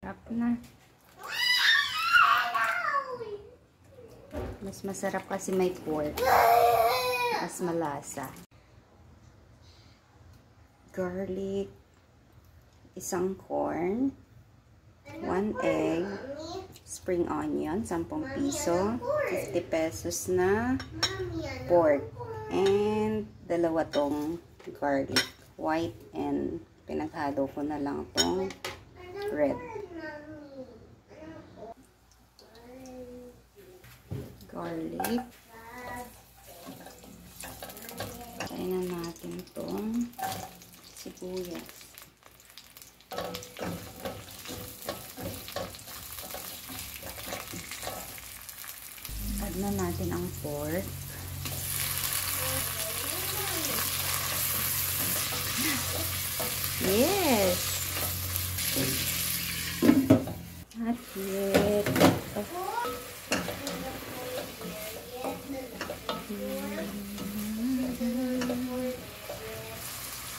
Sarap na. Mas masarap kasi may pork. Mas malasa. Garlic. Isang corn. 1 egg. Spring onion. 10 piso. 50 pesos na pork. And dalawa tong garlic. White and pinaghalo ko na lang tong red. Garlic. Kain na natin tong sibuyas. Add na natin ang pork. Yes! Not yet.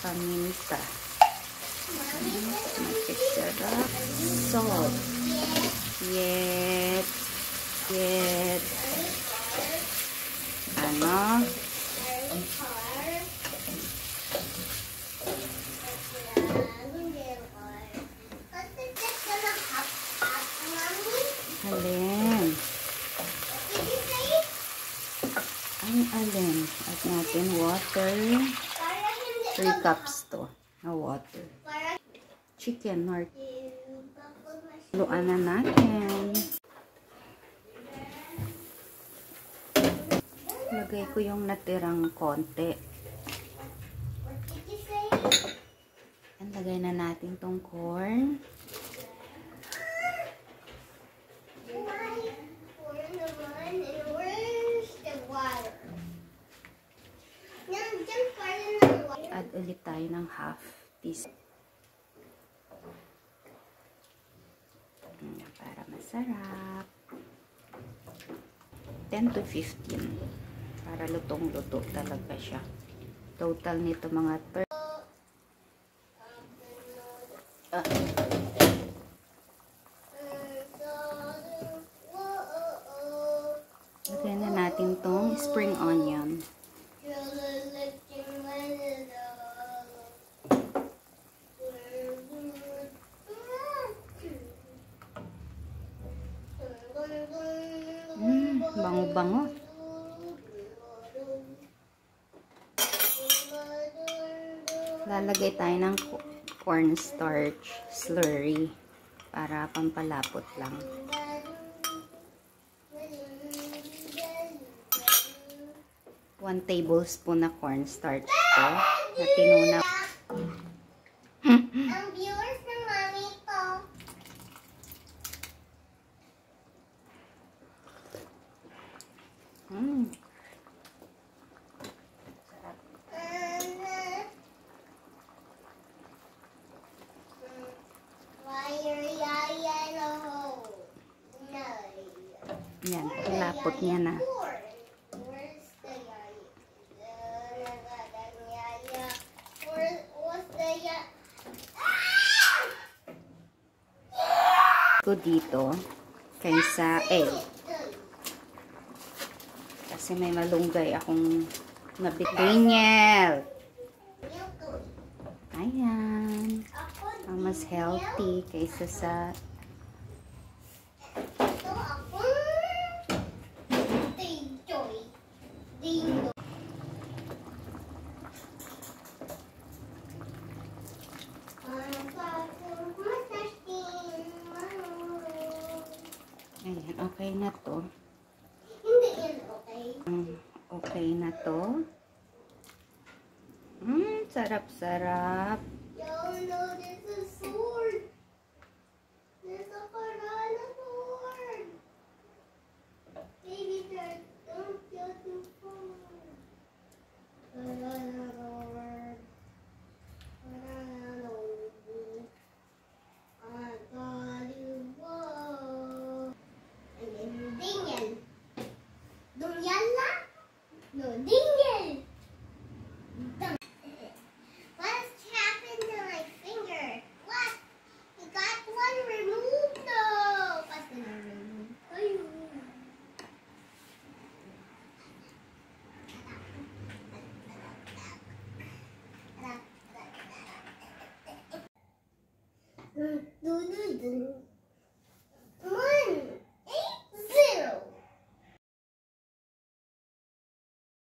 Paminta. Sarap. Salt. Yet. Ano? Alin? Ang alin? At natin water. 3 cups to. Na water. Chicken or luan na natin. Lagay ko yung natirang konti. And lagay na natin tong corn. Add ulit tayo ng half teaspoon. Para masarap. 10 to 15. Para lutong-luto talaga siya. Total nito mga lagyan na natin tong spring onion. Bango-bango. Lalagay tayo ng cornstarch slurry para pampalapot lang. 1 tablespoon na cornstarch to na tinuna. Ang viewers ng mami ko. Sarap. Yan, lapot niya na. Ko dito kaysa egg. Kasi may malunggay akong nabit-Daniel. Ayan. Ang mas healthy kaysa sa ayan, okay na to. Hindi yan okay. Okay na to. Sarap-sarap.